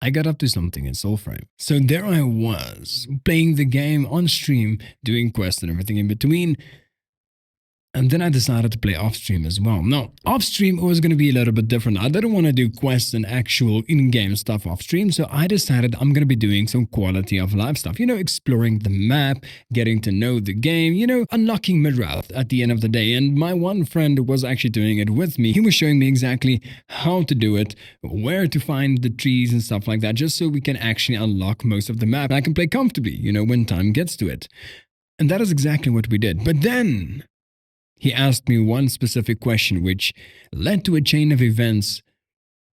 I got up to something in Soulframe. So there I was, playing the game on stream, doing quests and everything in between. And then I decided to play off stream as well. Now, off stream was going to be a little bit different. I didn't want to do quests and actual in-game stuff off stream, so I decided I'm going to be doing some quality of life stuff. Exploring the map, getting to know the game, unlocking Midrath at the end of the day. And my one friend was actually doing it with me. He was showing me exactly how to do it, where to find the trees and stuff like that, just so we can actually unlock most of the map. And I can play comfortably, when time gets to it. And that is exactly what we did. But then he asked me one specific question, which led to a chain of events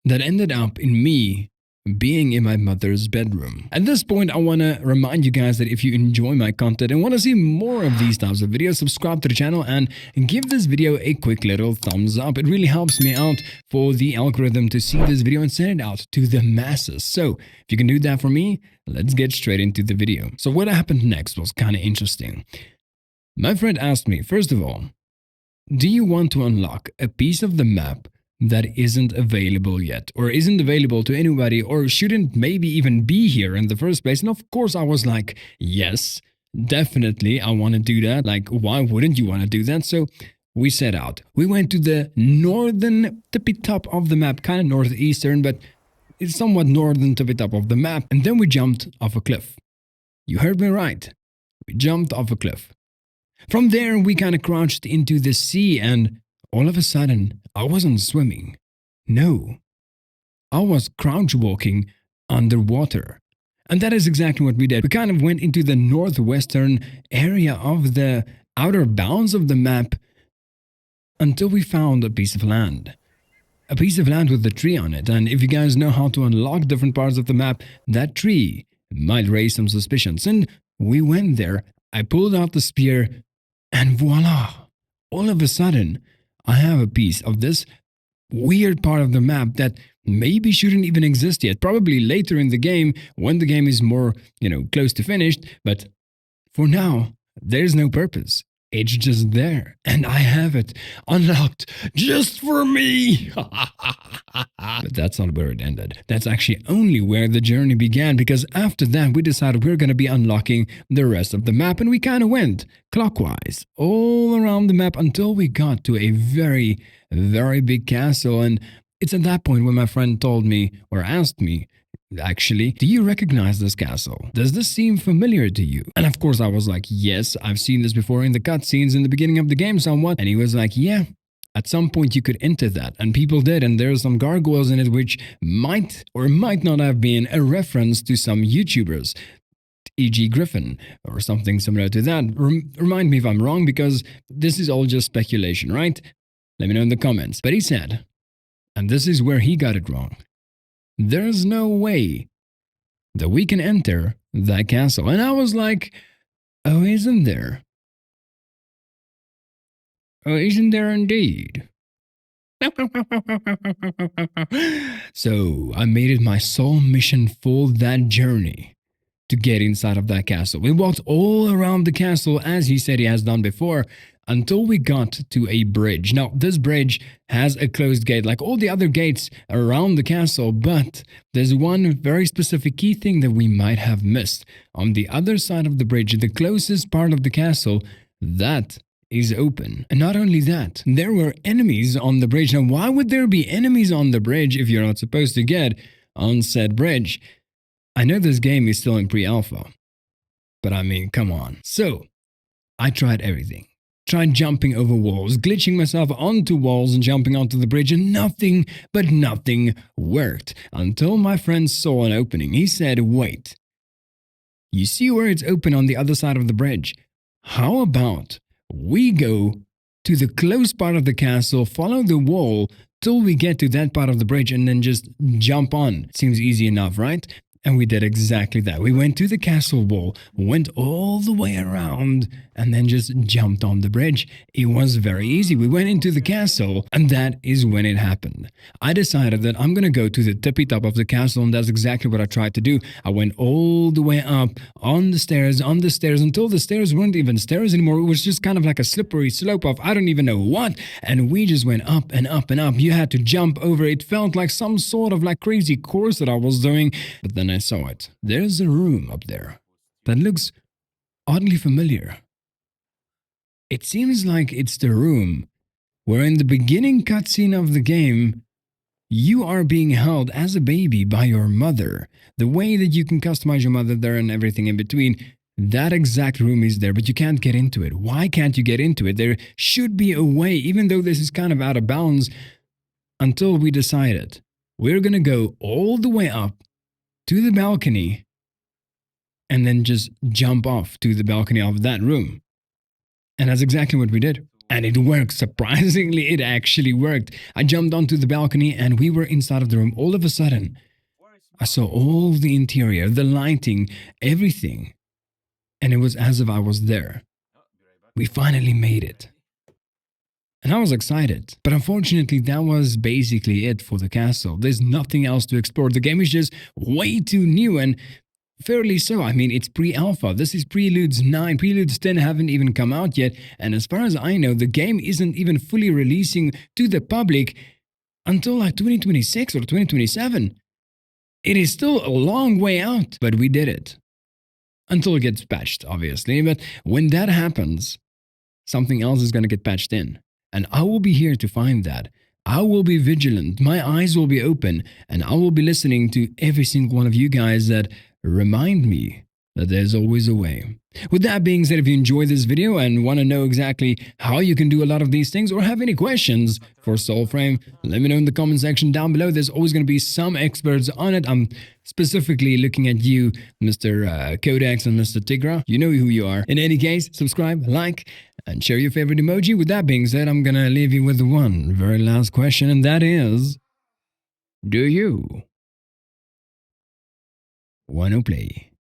that ended up in me being in my mother's bedroom. At this point, I want to remind you guys that if you enjoy my content and want to see more of these types of videos, subscribe to the channel and give this video a quick little thumbs up. It really helps me out for the algorithm to see this video and send it out to the masses. So if you can do that for me, let's get straight into the video. So what happened next was kind of interesting. My friend asked me, first of all, do you want to unlock a piece of the map that isn't available yet, or isn't available to anybody, or shouldn't maybe even be here in the first place? And of course I was like, yes, definitely I want to do that. Like, why wouldn't you want to do that? So we set out. We went to the northern tippy top of the map, kind of northeastern, but it's somewhat northern tippy top of the map. And then we jumped off a cliff. You heard me right. We jumped off a cliff. From there, we kind of crouched into the sea, and all of a sudden, I wasn't swimming. No, I was crouch walking underwater. And that is exactly what we did. We kind of went into the northwestern area of the outer bounds of the map until we found a piece of land. A piece of land with a tree on it. And if you guys know how to unlock different parts of the map, that tree might raise some suspicions. And we went there. I pulled out the spear. And voila, all of a sudden, I have a piece of this weird part of the map that maybe shouldn't even exist yet. Probably later in the game, when the game is more, close to finished. But for now, there's no purpose. It's just there. And I have it unlocked just for me. But that's not where it ended. That's actually only where the journey began, because after that we decided we're going to be unlocking the rest of the map, and we kind of went clockwise all around the map until we got to a very, very big castle. And it's at that point when my friend told me, or asked me, actually, do you recognize this castle? Does this seem familiar to you? And of course I was like, yes, I've seen this before in the cutscenes in the beginning of the game somewhat. And he was like, yeah, at some point you could enter that. And people did, and there's some gargoyles in it which might or might not have been a reference to some YouTubers, e.g. Griffin, or something similar to that. Remind me if I'm wrong, because this is all just speculation, right? Let me know in the comments. But he said, and this is where he got it wrong, there's no way that we can enter that castle. And I was like, oh, isn't there? Oh, isn't there indeed? So I made it my sole mission for that journey to get inside of that castle. We walked all around the castle, as he said he has done before, until we got to a bridge. Now, this bridge has a closed gate like all the other gates around the castle, but there's one very specific key thing that we might have missed. On the other side of the bridge, the closest part of the castle, that is open. And not only that, there were enemies on the bridge. Now, why would there be enemies on the bridge if you're not supposed to get on said bridge? I know this game is still in pre-alpha, but I mean, come on. So, I tried everything. Tried jumping over walls, glitching myself onto walls and jumping onto the bridge, and nothing but nothing worked. Until my friend saw an opening. He said, wait, you see where it's open on the other side of the bridge? How about we go to the close part of the castle, follow the wall till we get to that part of the bridge, and then just jump on. Seems easy enough, right? And we did exactly that. We went to the castle wall, went all the way around, and then just jumped on the bridge. It was very easy. We went into the castle, and that is when it happened. I decided that I'm going to go to the tippy top of the castle, and that's exactly what I tried to do. I went all the way up on the stairs, until the stairs weren't even stairs anymore. It was just kind of like a slippery slope of I don't even know what. And we just went up and up and up. You had to jump over. It felt like some sort of like crazy course that I was doing. But then I saw it. There's a room up there that looks oddly familiar. It seems like it's the room where in the beginning cutscene of the game, you are being held as a baby by your mother. The way that you can customize your mother there and everything in between, that exact room is there, but you can't get into it. Why can't you get into it? There should be a way, even though this is kind of out of bounds, until we decided we're going to go all the way up to the balcony and then just jump off to the balcony of that room. And that's exactly what we did. And it worked. Surprisingly, it actually worked. I jumped onto the balcony and we were inside of the room. All of a sudden, I saw all the interior, the lighting, everything. And it was as if I was there. We finally made it. And I was excited. But unfortunately, that was basically it for the castle. There's nothing else to explore. The game is just way too new and fairly so. I mean, it's pre-alpha. This is Preludes 9. Preludes 10 haven't even come out yet. And as far as I know, the game isn't even fully releasing to the public until like 2026 or 2027. It is still a long way out, but we did it. Until it gets patched, obviously. But when that happens, something else is going to get patched in. And I will be here to find that. I will be vigilant. My eyes will be open. And I will be listening to every single one of you guys that remind me that there's always a way. With that being said, if you enjoyed this video and want to know exactly how you can do a lot of these things or have any questions for Soulframe, let me know in the comment section down below. There's always going to be some experts on it. I'm specifically looking at you, Mr. Codex and Mr. Tigra. You know who you are. In any case, subscribe, like, and share your favorite emoji. With that being said, I'm going to leave you with one very last question, and that is, do you want to play?